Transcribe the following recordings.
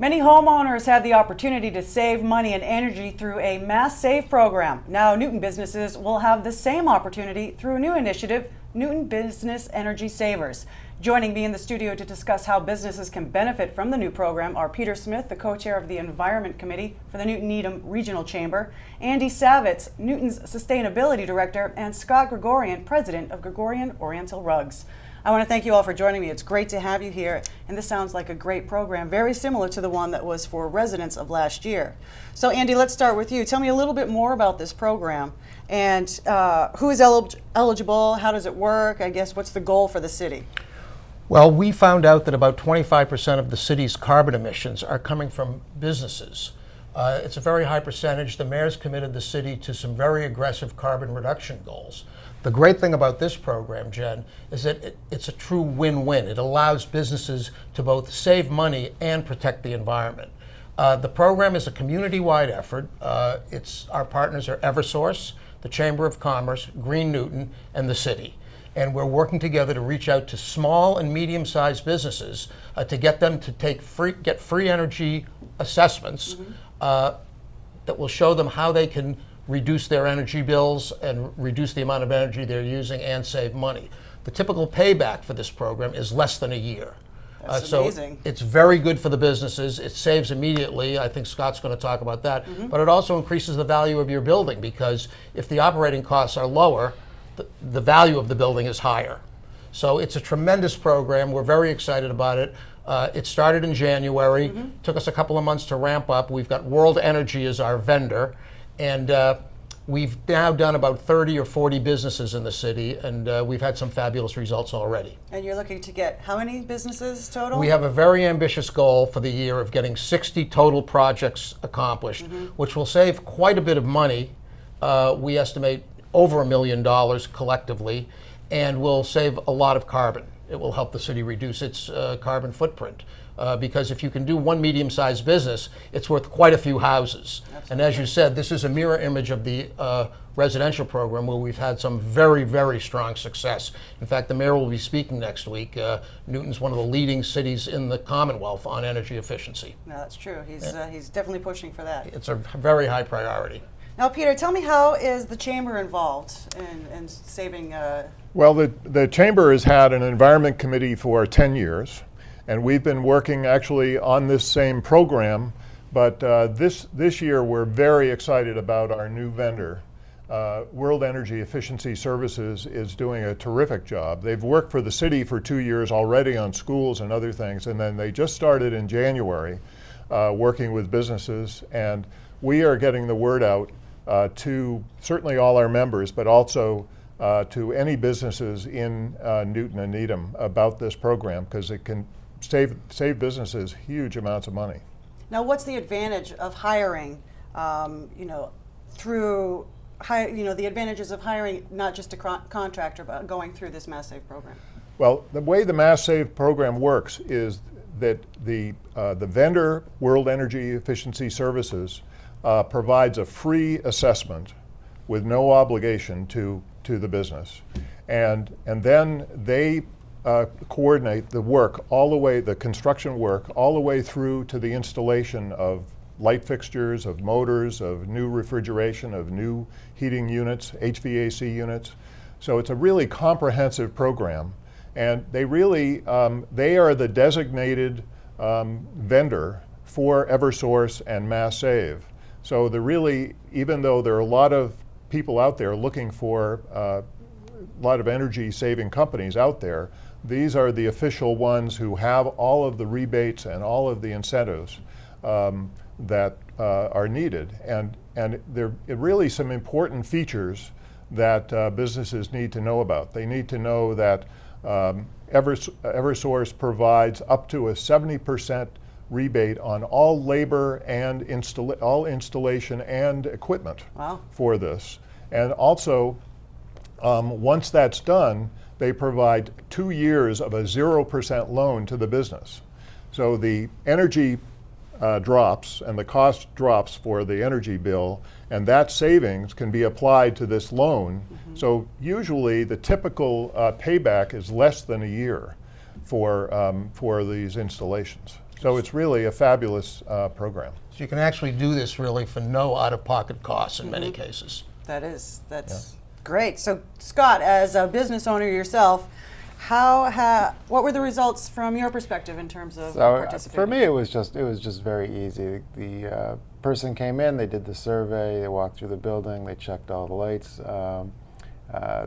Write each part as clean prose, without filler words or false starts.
Many homeowners had the opportunity to save money and energy through a Mass Save program. Now Newton businesses will have the same opportunity through a new initiative, Newton Business Energy Savers. Joining me in the studio to discuss how businesses can benefit from the new program are Peter Smith, the co-chair of the Environment Committee for the Newton-Needham Regional Chamber, Andy Savitz, Newton's Sustainability Director, and Scott Gregorian, President of Gregorian Oriental Rugs. I want to thank you all for joining me. It's great to have you here, and this sounds like a great program, very similar to the one that was for residents of last year. So Andy, let's start with you. Tell me a little bit more about this program and who is eligible, how does it work, I guess what's the goal for the city? Well, we found out that about 25% of the city's carbon emissions are coming from businesses. It's a very high percentage. The mayor's committed the city to some very aggressive carbon reduction goals. The great thing about this program, Jen, is that it's a true win-win. It allows businesses to both save money and protect the environment. The program is a community-wide effort. Our partners are Eversource, the Chamber of Commerce, Green Newton, and the city. And we're working together to reach out to small and medium-sized businesses to get them to get free energy assessments that will show them how they can reduce their energy bills and reduce the amount of energy they're using and save money. The typical payback for this program is less than a year. That's amazing. So it's very good for the businesses. It saves immediately. I think Scott's going to talk about that. But it also increases the value of your building, because if the operating costs are lower, the value of the building is higher. So it's a tremendous program. We're very excited about it. It started in January. Took us a couple of months to ramp up. We've got World Energy as our vendor. And we've now done about 30 or 40 businesses in the city, and we've had some fabulous results already. And you're looking to get how many businesses total? We have a very ambitious goal for the year of getting 60 total projects accomplished, which will save quite a bit of money. We estimate over $1 million collectively, and will save a lot of carbon. It will help the city reduce its carbon footprint. Because if you can do one medium-sized business, it's worth quite a few houses. Absolutely. And as you said, this is a mirror image of the residential program, where we've had some very, very strong success. In fact, the mayor will be speaking next week. Newton's one of the leading cities in the Commonwealth on energy efficiency. No, that's true. He's definitely pushing for that. It's a very high priority. Now, Peter, tell me, how is the chamber involved in saving? Well, the chamber has had an environment committee for 10 years. And we've been working actually on this same program, but this year we're very excited about our new vendor. World Energy Efficiency Services is doing a terrific job. They've worked for the city for 2 years already on schools and other things, and then they just started in January working with businesses, and we are getting the word out to certainly all our members, but also to any businesses in Newton and Needham about this program, because it can save businesses huge amounts of money. Now, what's the advantage of hiring, through the advantages of hiring not just a contractor, but going through this Mass Save program? Well, the way the Mass Save program works is that the vendor, World Energy Efficiency Services, provides a free assessment with no obligation to the business, and then they coordinate the work all the way, the construction work, all the way through to the installation of light fixtures, of motors, of new refrigeration, of new heating units, HVAC units. So it's a really comprehensive program, and they really, they are the designated vendor for Eversource and Mass Save. So even though there are a lot of people out there looking for a lot of energy saving companies out there, these are the official ones who have all of the rebates and all of the incentives that are needed. And there are really some important features that businesses need to know about. They need to know that Eversource provides up to a 70% rebate on all labor and all installation and equipment. Wow. For this. And also, once that's done, they provide 2 years of a 0% loan to the business. So the energy drops and the cost drops for the energy bill, and that savings can be applied to this loan. So usually the typical payback is less than a year for these installations. So it's really a fabulous program. So you can actually do this really for no out-of-pocket costs in many cases. That's great. So Scott, as a business owner yourself, what were the results from your perspective in terms of participating? For me, it was just very easy. The person came in, they did the survey, they walked through the building, they checked all the lights. The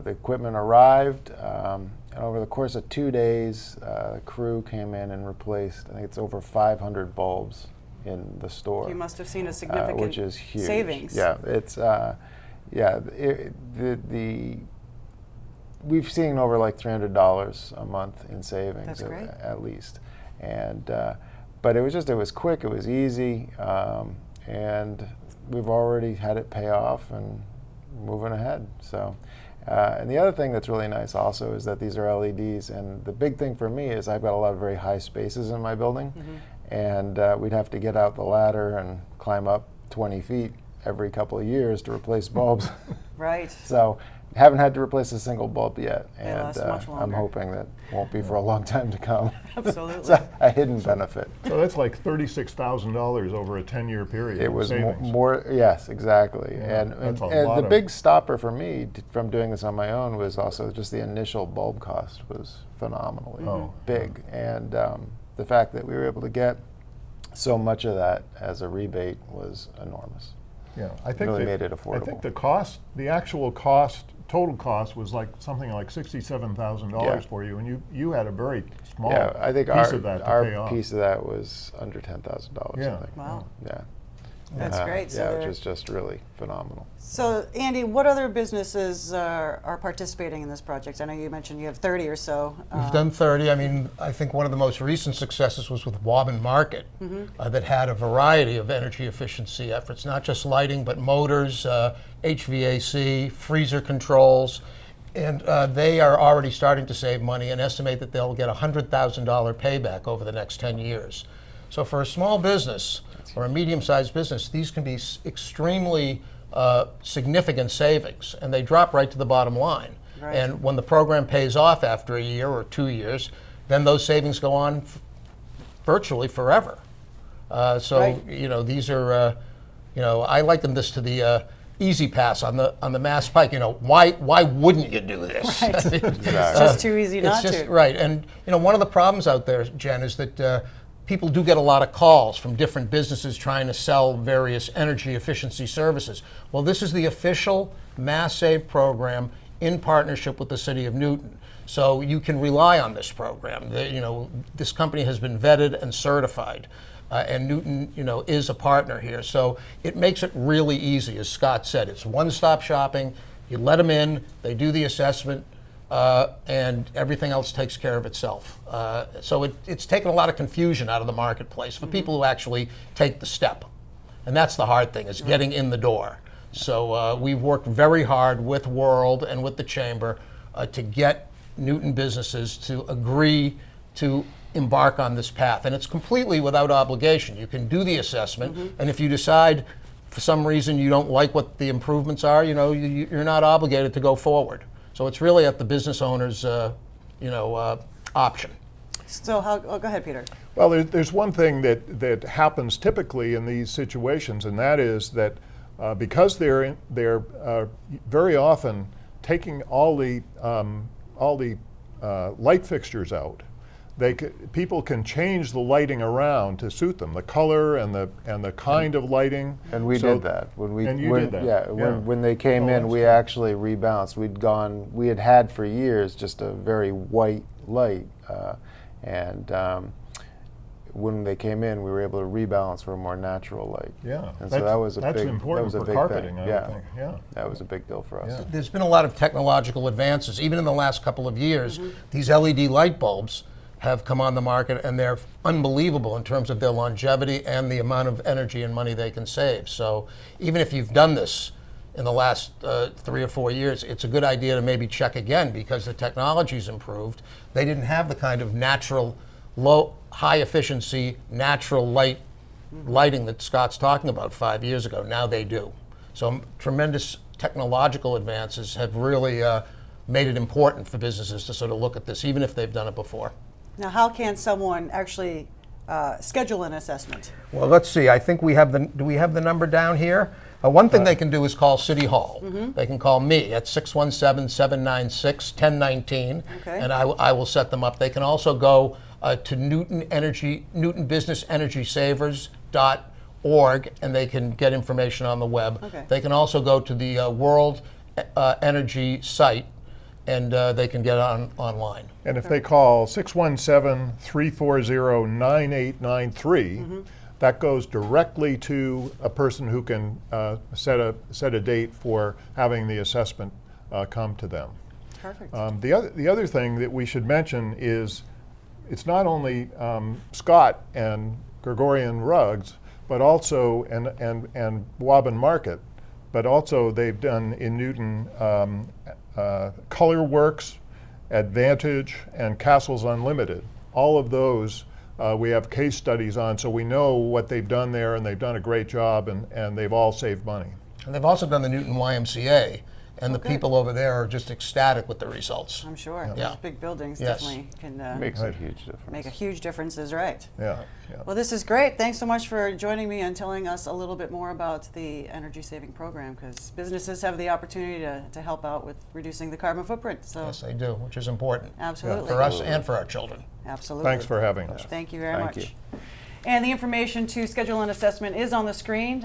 equipment arrived. And over the course of 2 days, the crew came in and replaced, I think it's over 500 bulbs in the store. You must have seen a significant which is huge. savings. Yeah, it's we've seen over like $300 a month in savings. That's great. At least, and but it was quick, it was easy, and we've already had it pay off and moving ahead. So. And the other thing that's really nice also is that these are LEDs, and the big thing for me is I've got a lot of very high spaces in my building, and we'd have to get out the ladder and climb up 20 feet every couple of years to replace bulbs. Right. So haven't had to replace a single bulb yet, They and last much I'm longer. hoping that won't be for a long time to come. Absolutely. So a hidden benefit. So that's like $36,000 over a 10-year period. It in was savings. more, yes, exactly. Yeah, and that's a and lot the of- big stopper for me from doing this on my own was also just the initial bulb cost was phenomenally big. And the fact that we were able to get so much of that as a rebate was enormous. Yeah, I think really made it I affordable. think the cost, the actual cost, total cost was like something like $67,000 Yeah. for you, and you had a very small Yeah, I think piece of that to pay our off. piece of that was under $10,000. Yeah. I think. Wow. Yeah. That's great. So yeah, they're- which is just really phenomenal. So, Andy, what other businesses are participating in this project? I know you mentioned you have 30 or so. We've done 30. I mean, I think one of the most recent successes was with Waban Market that had a variety of energy efficiency efforts, not just lighting, but motors, HVAC, freezer controls. And they are already starting to save money and estimate that they'll get a $100,000 payback over the next 10 years. So for a small business or a medium-sized business, these can be extremely significant savings, and they drop right to the bottom line. Right. And when the program pays off after a year or 2 years, then those savings go on virtually forever. So Right. these are I liken this to the Easy Pass on the Mass Pike. Why wouldn't you do this? Right. I mean, It's just too easy not to. Right, and one of the problems out there, Jen, is that people do get a lot of calls from different businesses trying to sell various energy efficiency services. Well, this is the official Mass Save program in partnership with the City of Newton. So you can rely on this program. This company has been vetted and certified, and Newton, is a partner here. So it makes it really easy, as Scott said. It's one-stop shopping. You let them in, they do the assessment, and everything else takes care of itself. So it's taken a lot of confusion out of the marketplace for people who actually take the step. And that's the hard thing, is getting in the door. So we've worked very hard with World and with the Chamber to get Newton businesses to agree to embark on this path. And it's completely without obligation. You can do the assessment, and if you decide for some reason you don't like what the improvements are, you're not obligated to go forward. So it's really at the business owner's, option. So, go ahead, Peter. Well, there's one thing that happens typically in these situations, and that is that because they're very often taking all the light fixtures out, people can change the lighting around to suit them, the color and the kind of lighting. And we So- did that And you did that, Yeah, yeah. when they came Oh, in, that's we good. actually rebalanced. We had for years just a very white light, and when they came in, we were able to rebalance for a more natural light. Yeah, and so that was a that's big. important that was a for big carpeting, thing. I would think. Yeah. That was a big deal for us. Yeah. There's been a lot of technological advances. Even in the last couple of years, these LED light bulbs have come on the market, and they're unbelievable in terms of their longevity and the amount of energy and money they can save. So even if you've done this in the last 3 or 4 years, it's a good idea to maybe check again, because the technology's improved. They didn't have the kind of natural, high efficiency, natural lighting that Scott's talking about 5 years ago. Now they do. So tremendous technological advances have really made it important for businesses to sort of look at this, even if they've done it before. Now, how can someone actually schedule an assessment? Well, let's see. I think we have do we have the number down here? One thing they can do is call City Hall. They can call me at 617-796-1019, Okay. and I will set them up. They can also go to Newton Business Energy Savers.org, and they can get information on the web. Okay. They can also go to the World Energy site, and they can get online. And if they call 617-340-9893, that goes directly to a person who can set a date for having the assessment come to them. Perfect. The other thing that we should mention is it's not only Scott and Gregorian Rugs, but also and Waban Market, but also they've done in Newton Colorworks, Advantage, and Castles Unlimited. All of those we have case studies on, so we know what they've done there, and they've done a great job, and they've all saved money. And they've also done the Newton YMCA, and the good. people over there are just ecstatic with the results. I'm sure. Yeah. Those big buildings Yes. definitely can Makes a huge difference. make a huge difference, is right. Yeah, yeah. Well, this is great. Thanks so much for joining me and telling us a little bit more about the energy saving program, because businesses have the opportunity to help out with reducing the carbon footprint. So Yes, they do, which is important. Absolutely. For us and for our children. absolutely. Thanks for having us. Thank you very Thank much. you. And the information to schedule an assessment is on the screen.